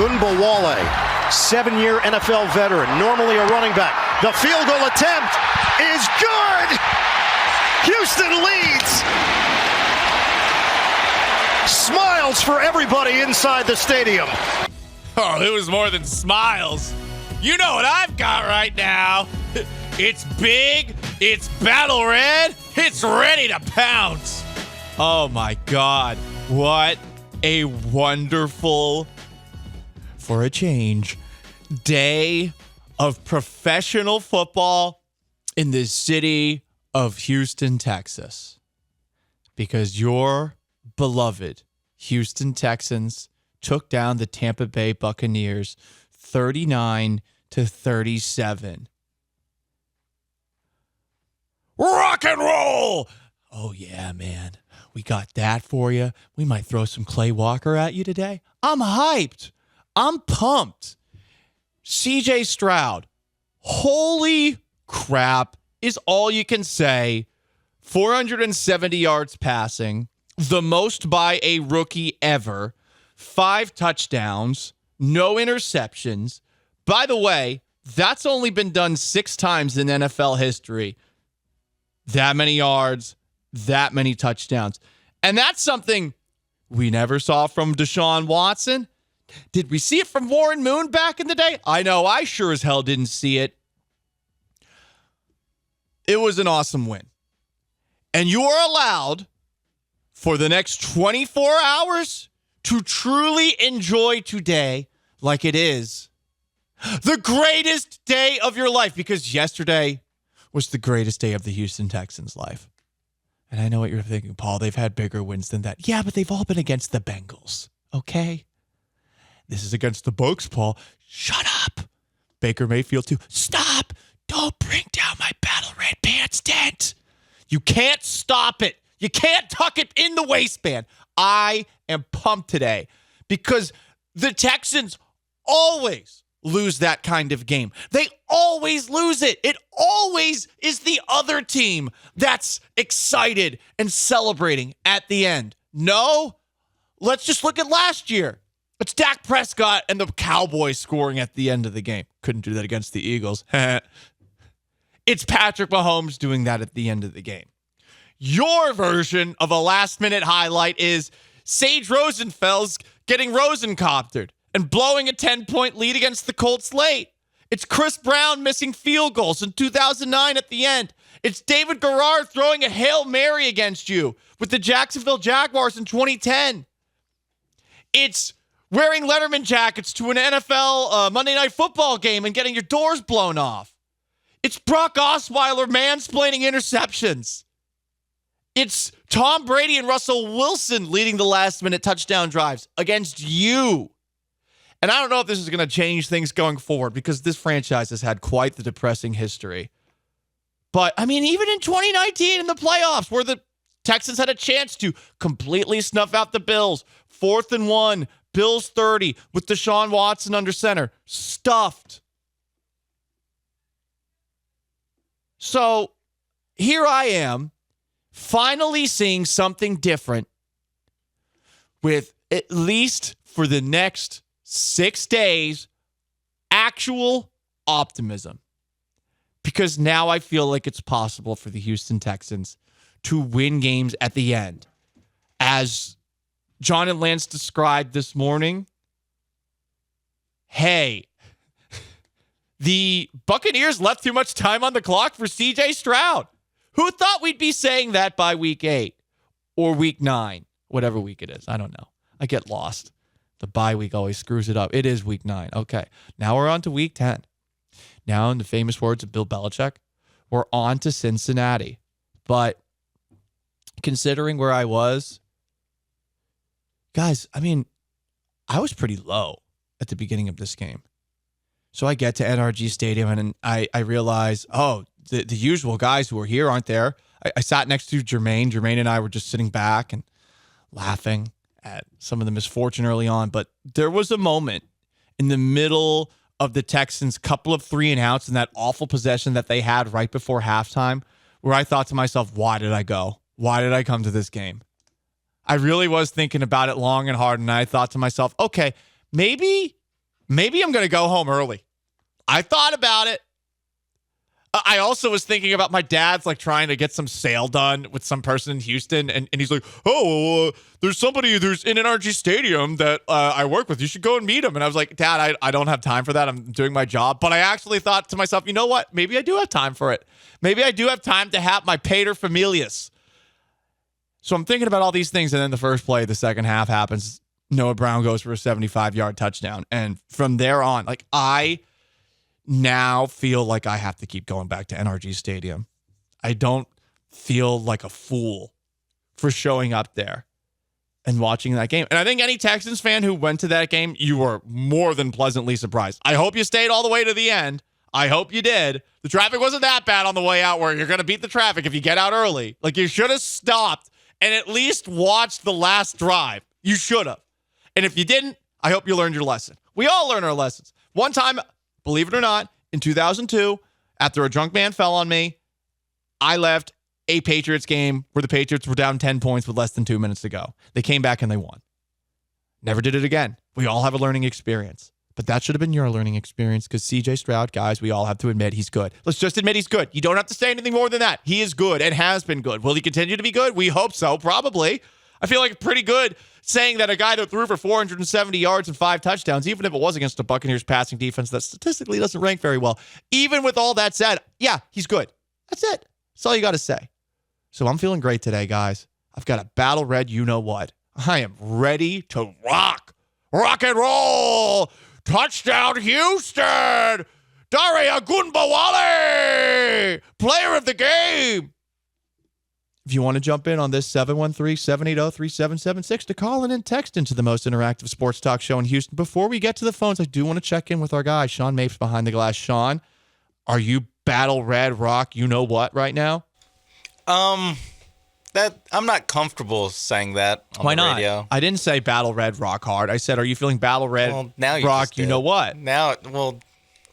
Ogunbowale, 7-year NFL veteran, normally a running back. The field goal attempt is good! Houston leads! Smiles for everybody inside the stadium. Oh, it was more than smiles. You know what I've got right now. It's big, it's battle red, it's ready to pounce. Oh my God, what a wonderful, for a change, day of professional football in the city of Houston, Texas. Because your beloved Houston Texans took down the Tampa Bay Buccaneers 39-37. Rock and roll! Oh, yeah, man. We got that for you. We might throw some Clay Walker at you today. I'm hyped. I'm pumped. CJ Stroud, holy crap, is all you can say. 470 yards passing, the most by a rookie ever. 5 touchdowns, no interceptions. By the way, that's only been done 6 times in NFL history. That many yards, that many touchdowns. And that's something we never saw from Deshaun Watson. Did we see it from Warren Moon back in the day? I know I sure as hell didn't see it. It was an awesome win. And you are allowed for the next 24 hours to truly enjoy today like it is the greatest day of your life, because yesterday was the greatest day of the Houston Texans' life. And I know what you're thinking, Paul. They've had bigger wins than that. Yeah, but they've all been against the Bengals, okay? This is against the Bucs, Paul. Shut up. Baker Mayfield, too. Stop. Don't bring down my battle red pants tent. You can't stop it. You can't tuck it in the waistband. I am pumped today because the Texans always lose that kind of game. They always lose it. It always is the other team that's excited and celebrating at the end. No, let's just look at last year. It's Dak Prescott and the Cowboys scoring at the end of the game. Couldn't do that against the Eagles. It's Patrick Mahomes doing that at the end of the game. Your version of a last-minute highlight is Sage Rosenfels getting Rosencoptered and blowing a 10-point lead against the Colts late. It's Chris Brown missing field goals in 2009 at the end. It's David Garrard throwing a Hail Mary against you with the Jacksonville Jaguars in 2010. It's wearing Letterman jackets to an NFL Monday Night Football game and getting your doors blown off. It's Brock Osweiler mansplaining interceptions. It's Tom Brady and Russell Wilson leading the last-minute touchdown drives against you. And I don't know if this is going to change things going forward because this franchise has had quite the depressing history. But, I mean, even in 2019 in the playoffs where the Texans had a chance to completely snuff out the Bills, 4th and 1, Bills 30 with Deshaun Watson under center, stuffed. So here I am, finally seeing something different with, at least for the next 6 days, actual optimism. Because now I feel like it's possible for the Houston Texans to win games at the end. As John and Lance described this morning, hey, the Buccaneers left too much time on the clock for CJ Stroud. Who thought we'd be saying that by week 8 or week 9, whatever week it is? I don't know. I get lost. The bye week always screws it up. It is week 9. Okay. Now we're on to week 10. Now, in the famous words of Bill Belichick, we're on to Cincinnati. But considering where I was, guys, I mean, I was pretty low at the beginning of this game. So I get to NRG Stadium and I realize, oh, the usual guys who are here aren't there. I sat next to Jermaine. Jermaine and I were just sitting back and laughing at some of the misfortune early on. But there was a moment in the middle of the Texans' couple of 3-and-outs and that awful possession that they had right before halftime where I thought to myself, why did I go? Why did I come to this game? I really was thinking about it long and hard, and I thought to myself, okay, maybe maybe I'm going to go home early. I thought about it. I also was thinking about my dad's like trying to get some sale done with some person in Houston. And he's like, there's somebody who's in NRG Stadium that I work with. You should go and meet him. And I was like, Dad, I don't have time for that. I'm doing my job. But I actually thought to myself, you know what? Maybe I do have time for it. Maybe I do have time to have my pater familias. So I'm thinking about all these things. And then the first play, the second half happens. Noah Brown goes for a 75-yard touchdown. And from there on, like I now feel like I have to keep going back to NRG Stadium. I don't feel like a fool for showing up there and watching that game. And I think any Texans fan who went to that game, you were more than pleasantly surprised. I hope you stayed all the way to the end. I hope you did. The traffic wasn't that bad on the way out where you're going to beat the traffic if you get out early. Like you should have stopped and at least watched the last drive. You should have. And if you didn't, I hope you learned your lesson. We all learn our lessons. One time, believe it or not, in 2002, after a drunk man fell on me, I left a Patriots game where the Patriots were down 10 points with less than 2 minutes to go. They came back and they won. Never did it again. We all have a learning experience. But that should have been your learning experience because CJ Stroud, guys, we all have to admit he's good. Let's just admit he's good. You don't have to say anything more than that. He is good and has been good. Will he continue to be good? We hope so, probably. I feel like pretty good saying that a guy that threw for 470 yards and 5 touchdowns, even if it was against a Buccaneers passing defense that statistically doesn't rank very well, even with all that said, yeah, he's good. That's it. That's all you got to say. So I'm feeling great today, guys. I've got a battle red you-know-what. I am ready to rock and roll. Touchdown, Houston. Dare Ogunbowale, player of the game. If you want to jump in on this, 713-780-3776 to call in and text into the most interactive sports talk show in Houston. Before we get to the phones, I do want to check in with our guy, Shawn Mapes, behind the glass. Shawn, are you battle red rock you-know-what right now? That I'm not comfortable saying that on Why the not? radio. I didn't say battle red rock hard. I said, are you feeling battle red now you rock just did. you know what? Now,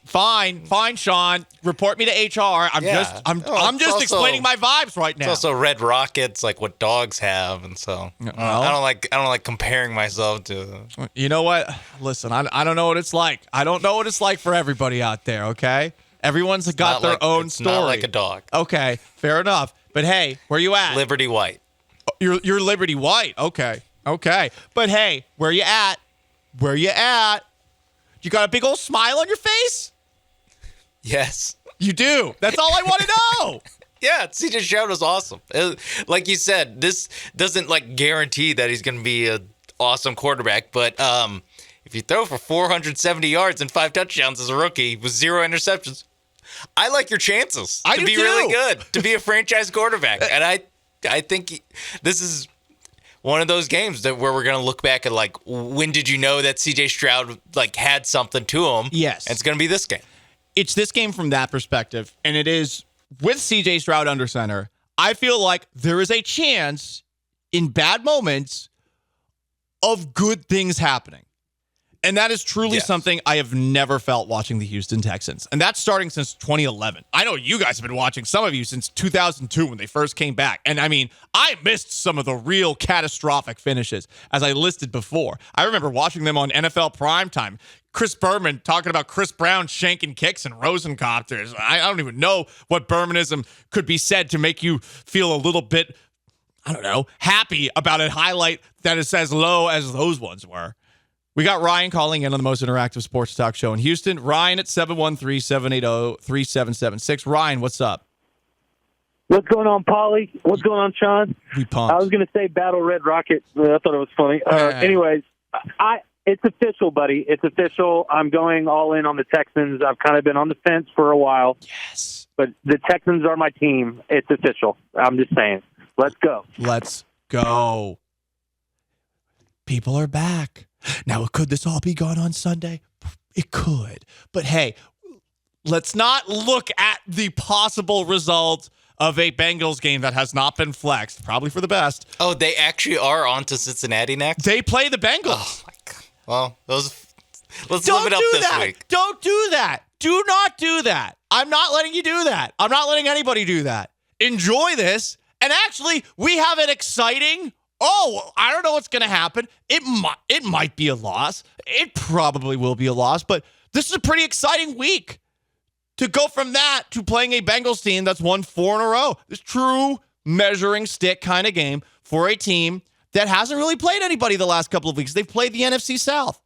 Fine, Shawn. Report me to HR. I'm just also explaining my vibes right now. It's also red rockets, like what dogs have, and so I don't like comparing myself to. You know what? Listen, I don't know what it's like. I don't know what it's like for everybody out there. Okay, everyone's got their own story. Not like a dog. Okay, fair enough. But hey, where you at? Liberty White. You're Liberty White. Okay. But hey, where you at? You got a big old smile on your face? Yes. You do. That's all I want to know. Yeah, CJ Stroud was awesome. Like you said, this doesn't guarantee that he's going to be an awesome quarterback, but if you throw for 470 yards and 5 touchdowns as a rookie with 0 interceptions, I like your chances to be really good, to be a franchise quarterback. And I think this is one of those games where we're going to look back at when did you know that CJ Stroud had something to him? Yes. And it's going to be this game. It's this game from that perspective, and it is with CJ Stroud under center. I feel like there is a chance in bad moments of good things happening. And that is truly something I have never felt watching the Houston Texans. And that's starting since 2011. I know you guys have been watching, some of you, since 2002 when they first came back. And I mean, I missed some of the real catastrophic finishes, as I listed before. I remember watching them on NFL primetime. Chris Berman talking about Chris Brown shanking kicks and Rosencopters. I don't even know what Bermanism could be said to make you feel a little bit, happy about a highlight that is as low as those ones were. We got Ryan calling in on the most interactive sports talk show in Houston. Ryan at 713-780-3776. Ryan, what's up? What's going on, Paulie? What's going on, Shawn? We pumped. I was going to say Battle Red Rocket. I thought it was funny. Anyways, it's official, buddy. It's official. I'm going all in on the Texans. I've kind of been on the fence for a while. Yes. But the Texans are my team. It's official. I'm just saying. Let's go. Let's go. People are back. Now, could this all be gone on Sunday? It could. But hey, let's not look at the possible result of a Bengals game that has not been flexed, probably for the best. Oh, they actually are on to Cincinnati next? They play the Bengals. Oh, my God. Well, let's live it up this week. Don't do that. Do not do that. I'm not letting you do that. I'm not letting anybody do that. Enjoy this. And actually, we have an exciting... I don't know what's going to happen. It might be a loss. it probably will be a loss, but this is a pretty exciting week to go from that to playing a Bengals team that's won 4 in a row. This true measuring stick kind of game for a team that hasn't really played anybody the last couple of weeks. They've played the NFC South.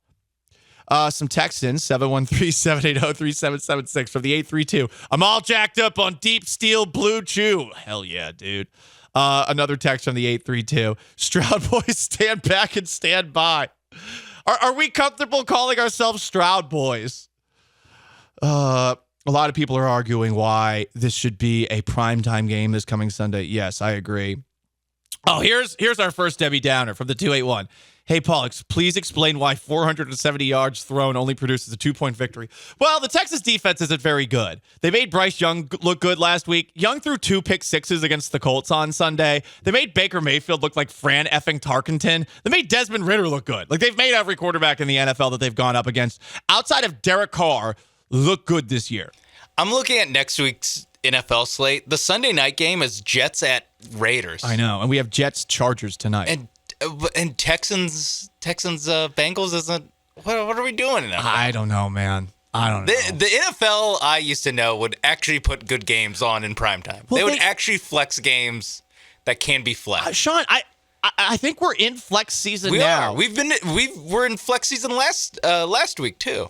Some Texans, 713-780-3776 from the 832. I'm all jacked up on Deep Steel Blue Chew. Hell yeah, dude. Another text from the 832. Stroud boys, stand back and stand by. Are we comfortable calling ourselves Stroud boys? A lot of people are arguing why this should be a primetime game this coming Sunday. Yes, I agree. Oh, here's our first Debbie Downer from the 281. Hey, Paul, please explain why 470 yards thrown only produces a 2-point victory. Well, the Texas defense isn't very good. They made Bryce Young look good last week. Young threw 2 pick sixes against the Colts on Sunday. They made Baker Mayfield look like Fran effing Tarkenton. They made Desmond Ridder look good. Like, they've made every quarterback in the NFL that they've gone up against, outside of Derek Carr, look good this year. I'm looking at next week's NFL slate. The Sunday night game is Jets at Raiders. I know, and we have Jets Chargers tonight. And Texans Bengals isn't. What are we doing in that? I don't know, man. I don't know. The NFL I used to know would actually put good games on in primetime. Well, they would actually flex games that can be flexed. Sean, I think we're in flex season now. We're in flex season last week too.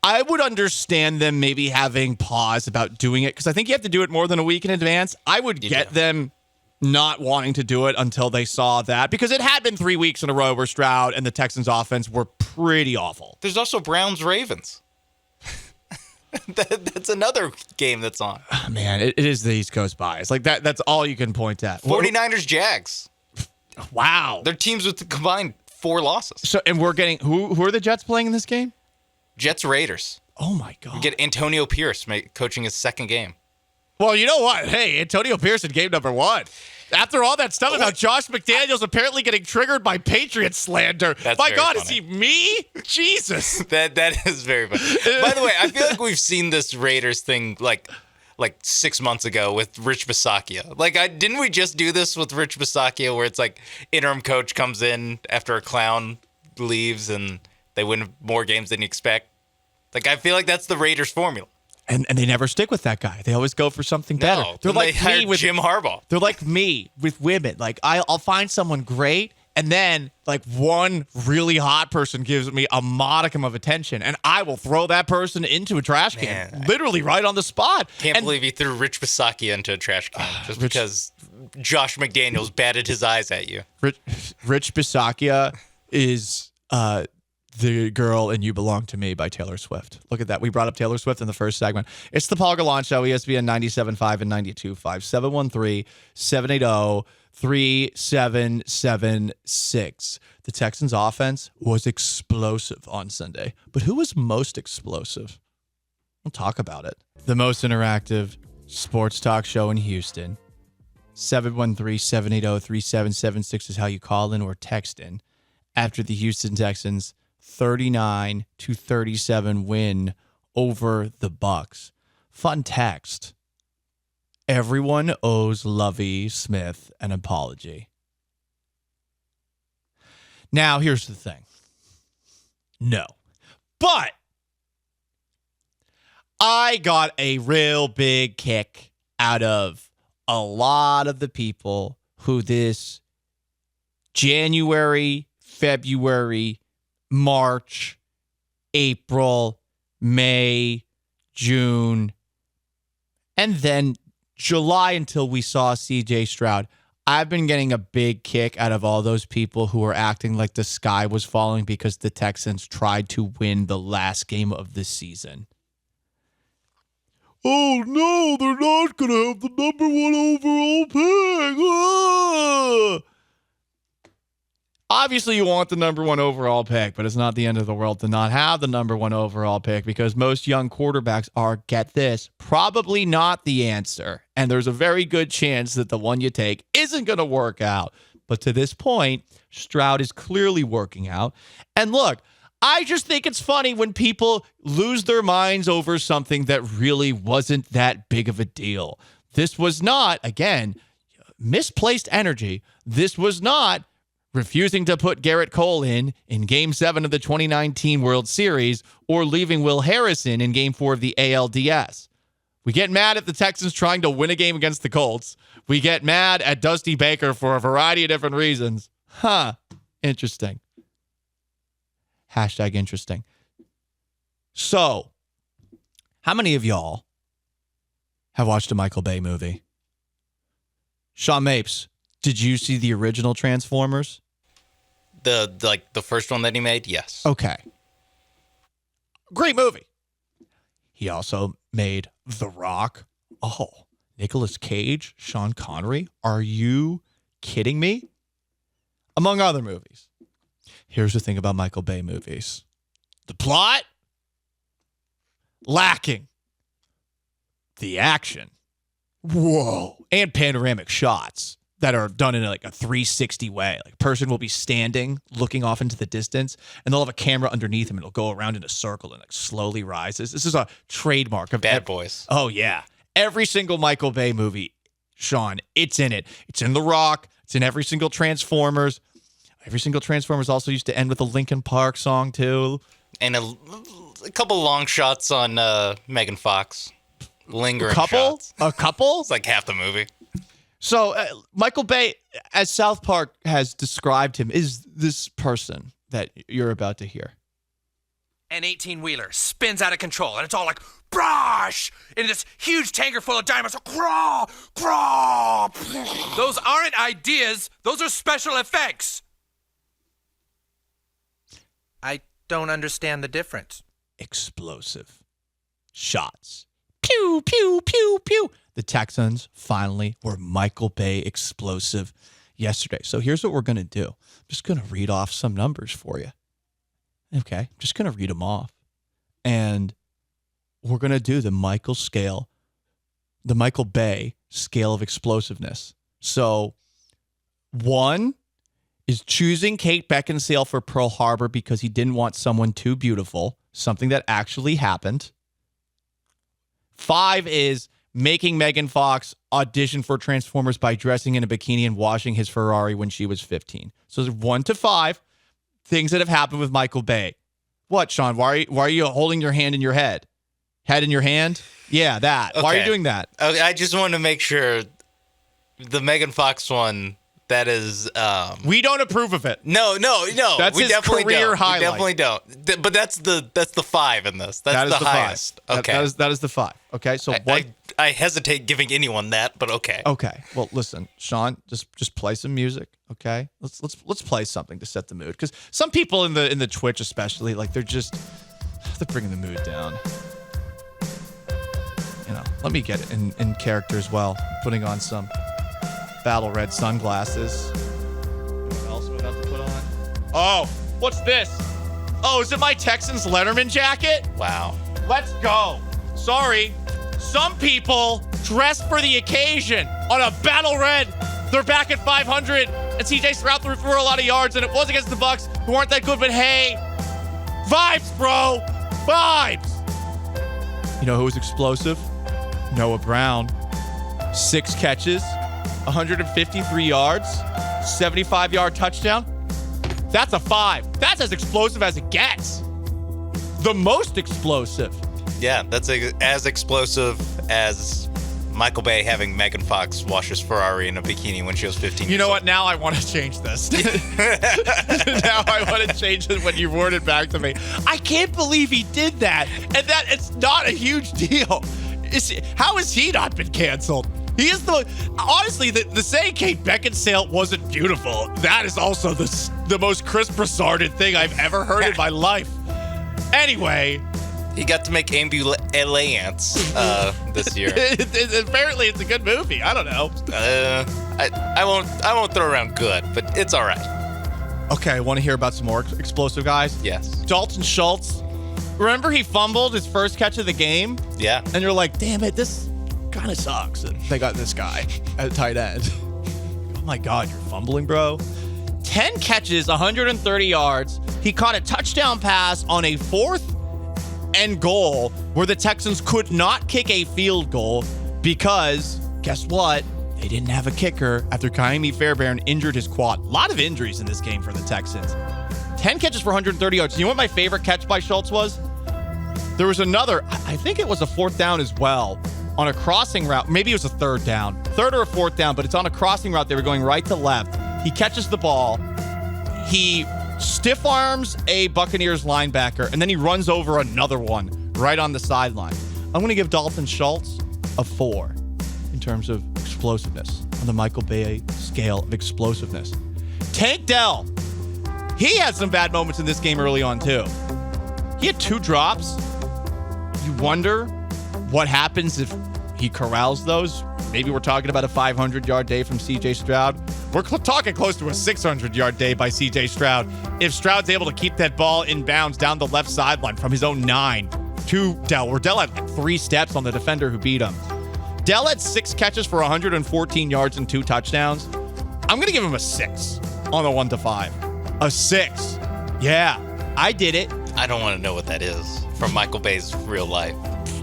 I would understand them maybe having pause about doing it because I think you have to do it more than a week in advance. I would get them not wanting to do it until they saw that, because it had been 3 weeks in a row where Stroud and the Texans offense were pretty awful. There's also Browns-Ravens. That's another game that's on. Oh, man, it is the East Coast bias. Like that's all you can point at. 49ers-Jags. Wow. They're teams with combined 4 losses. So, and we're getting, who are the Jets playing in this game? Jets-Raiders. Oh, my God. We get Antonio Pierce coaching his second game. Well, you know what? Hey, Antonio Pierce in game number 1. After all that stuff about Josh McDaniels apparently getting triggered by Patriot slander. My God, funny. Is he me? Jesus. That is very funny. By the way, I feel like we've seen this Raiders thing like 6 months ago with Rich Bisaccia. Didn't we just do this with Rich Bisaccia where it's like interim coach comes in after a clown leaves and they win more games than you expect? I feel like that's the Raiders formula. And they never stick with that guy. They always go for something better. They're like me with Jim Harbaugh. They're like me with women. I'll find someone great, and then one really hot person gives me a modicum of attention, and I will throw that person into a trash can, literally right on the spot. Can't believe he threw Rich Bisaccia into a trash can just because Josh McDaniels batted his eyes at you. Rich Bisaccia is The Girl and You Belong to Me by Taylor Swift. Look at that. We brought up Taylor Swift in the first segment. It's the Paul Gallant Show, ESPN 97.5 and 92.5, 713-780-3776. The Texans offense was explosive on Sunday. But who was most explosive? We'll talk about it. The most interactive sports talk show in Houston. 713-780-3776 is how you call in or text in after the Houston Texans 39-37 win over the Bucs. Fun text. Everyone owes Lovie Smith an apology. Now, here's the thing. No. But I got a real big kick out of a lot of the people who this January, February, March, April, May, June, and then July until we saw CJ Stroud. I've been getting a big kick out of all those people who are acting like the sky was falling because the Texans tried to win the last game of the season. Oh, no, they're not going to have the number 1 overall pick. Ah! Obviously, you want the number 1 overall pick, but it's not the end of the world to not have the number 1 overall pick because most young quarterbacks are, get this, probably not the answer. And there's a very good chance that the one you take isn't going to work out. But to this point, Stroud is clearly working out. And look, I just think it's funny when people lose their minds over something that really wasn't that big of a deal. This was not, again, misplaced energy. This was not refusing to put Garrett Cole in Game 7 of the 2019 World Series, or leaving Will Harrison in Game 4 of the ALDS. We get mad at the Texans trying to win a game against the Colts. We get mad at Dusty Baker for a variety of different reasons. Interesting. Hashtag interesting. So, how many of y'all have watched a Michael Bay movie? Shawn Mapes, did you see the original Transformers? The first one that he made? Yes. Okay. Great movie. He also made The Rock. Oh, Nicolas Cage, Sean Connery. Are you kidding me? Among other movies. Here's the thing about Michael Bay movies. The plot, lacking. The action, whoa. And panoramic shots that are done in like a 360 way. Like, a person will be standing, looking off into the distance, and they'll have a camera underneath them, and it'll go around in a circle and like slowly rises. This is a trademark of Bad Boys. Oh, yeah. Every single Michael Bay movie, Sean, it's in it. It's in The Rock. It's in every single Transformers. Every single Transformers also used to end with a Linkin Park song, too. And a couple long shots on Megan Fox. Lingering shots. A couple? It's like half the movie. So, Michael Bay, as South Park has described him, is this person that you're about to hear. An 18-wheeler spins out of control, and it's all like, brush! In this huge tanker full of diamonds, craw, craw! Those aren't ideas, those are special effects! I don't understand the difference. Explosive shots. Pew, pew, pew, pew. The Texans finally were Michael Bay explosive yesterday. So here's what we're going to do. I'm just going to read off some numbers for you. Okay, I'm just going to read them off. And we're going to do the Michael Bay scale of explosiveness. So 1 is choosing Kate Beckinsale for Pearl Harbor because he didn't want someone too beautiful, something that actually happened. 5 is making Megan Fox audition for Transformers by dressing in a bikini and washing his Ferrari when she was 15. So there's 1 to 5 things that have happened with Michael Bay. What, Sean? Why are you holding your hand in your head? Head in your hand? Yeah, that. Okay. Why are you doing that? Okay, I just wanted to make sure the Megan Fox one. That is, we don't approve of it. No. That's we his definitely career don't. highlight. We definitely don't. But that's the 5 in this. That's the highest. 5. Okay, that is the 5. Okay, so I hesitate giving anyone that, but okay. Okay, well, listen, Sean, just play some music. Okay, let's play something to set the mood, because some people in the Twitch especially, like, they're bringing the mood down. You know, let me get it in character as well. Putting on some battle red sunglasses. What else am I about to put on? Oh, what's this? Oh, is it my Texans Letterman jacket? Wow. Let's go. Sorry. Some people dress for the occasion on a battle red. They're back at 500, and CJ Stroud threw for a lot of yards, and it was against the Bucs, who aren't that good, but hey, vibes, bro. Vibes. You know who was explosive? Noah Brown. 6 catches. 153 yards, 75-yard touchdown. That's a 5. That's as explosive as it gets. The most explosive. Yeah, that's as explosive as Michael Bay having Megan Fox wash his Ferrari in a bikini when she was 15 You know what? Now I want to change this. Now I want to change it when you word it back to me. I can't believe he did that. And that it's not a huge deal. How has he not been canceled? He is honestly, the saying Kate Beckinsale wasn't beautiful, that is also the most Chris Broussarded thing I've ever heard in my life. Anyway. He got to make Ambulance this year. Apparently it's a good movie. I don't know. I won't throw around good, but it's all right. Okay, I want to hear about some more explosive guys. Yes. Dalton Schultz. Remember he fumbled his first catch of the game? Yeah. And you're like, damn it, this kind of sucks that they got this guy at tight end. Oh my God, you're fumbling, bro. 10 catches, 130 yards. He caught a touchdown pass on a 4th and goal where the Texans could not kick a field goal because, guess what? they didn't have a kicker after Kaimi Fairbairn injured his quad. A lot of injuries in this game for the Texans. 10 catches for 130 yards. You know what my favorite catch by Schultz was? There was another, I think it was a fourth down as well, on a crossing route. Maybe it was a third or a fourth down, but it's on a crossing route. They were going right to left. He catches the ball. He stiff arms a Buccaneers linebacker, and then he runs over another one right on the sideline. I'm going to give Dalton Schultz a 4 in terms of explosiveness on the Michael Bay scale of explosiveness. Tank Dell, he had some bad moments in this game early on too. He had 2 drops. You wonder what happens if he corrals those. Maybe we're talking about a 500-yard day from C.J. Stroud. We're talking close to a 600-yard day by C.J. Stroud. If Stroud's able to keep that ball in bounds down the left sideline from his own 9 to Dell, where Dell had like 3 steps on the defender who beat him. Dell had 6 catches for 114 yards and 2 touchdowns. I'm going to give him a 6 on the 1 to 5. A 6. Yeah, I did it. I don't want to know what that is from Michael Bay's real life.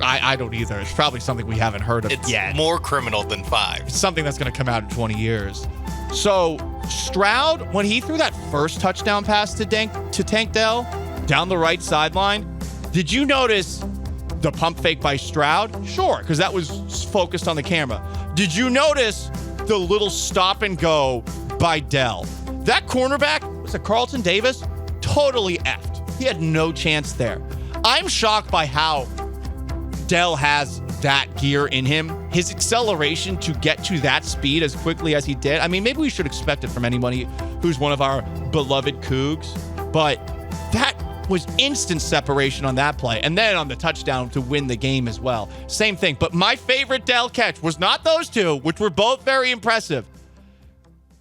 I don't either. It's probably something we haven't heard of yet. It's more criminal than 5. It's something that's going to come out in 20 years. So Stroud, when he threw that first touchdown pass to Tank Dell down the right sideline, did you notice the pump fake by Stroud? Sure, because that was focused on the camera. Did you notice the little stop and go by Dell? That cornerback, was it Carlton Davis? Totally effed. He had no chance there. I'm shocked by how Dell has that gear in him. His acceleration to get to that speed as quickly as he did. I mean, maybe we should expect it from anybody who's one of our beloved Cougs, but that was instant separation on that play. And then on the touchdown to win the game as well. Same thing. But my favorite Dell catch was not those 2, which were both very impressive.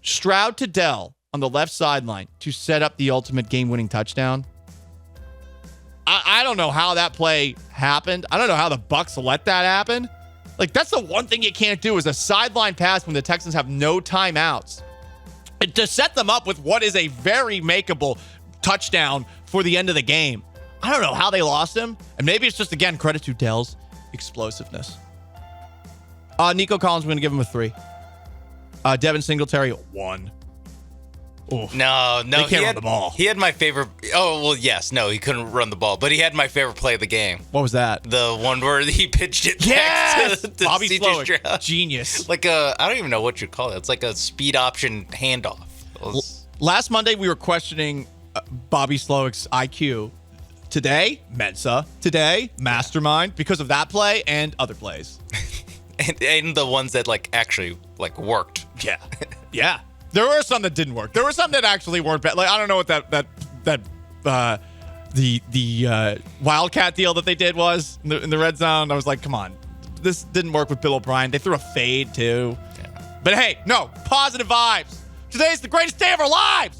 Stroud to Dell on the left sideline to set up the ultimate game-winning touchdown. I don't know how that play happened. I don't know how the Bucs let that happen. Like, that's the one thing you can't do is a sideline pass when the Texans have no timeouts. And to set them up with what is a very makeable touchdown for the end of the game. I don't know how they lost him. And maybe it's just, again, credit to Dell's explosiveness. Nico Collins, we're going to give him a 3. Devin Singletary, 1. Oof. No, they can't run the ball. He had my favorite. Oh, well, yes. No, he couldn't run the ball, but he had my favorite play of the game. What was that? The one where he pitched it yes! back to Bobby C.J. Stroud. Genius. Like I don't even know what you'd call it. It's like a speed option handoff. Last Monday, we were questioning Bobby Slowick's IQ. Today, Mensa. Today, Mastermind, because of that play and other plays. and the ones that actually worked. Yeah. Yeah. There were some that didn't work. There were some that actually weren't bad. Like, I don't know what the Wildcat deal that they did was in the red zone. I was like, come on, this didn't work with Bill O'Brien. They threw a fade too. Yeah. But hey, no, positive vibes. Today's the greatest day of our lives.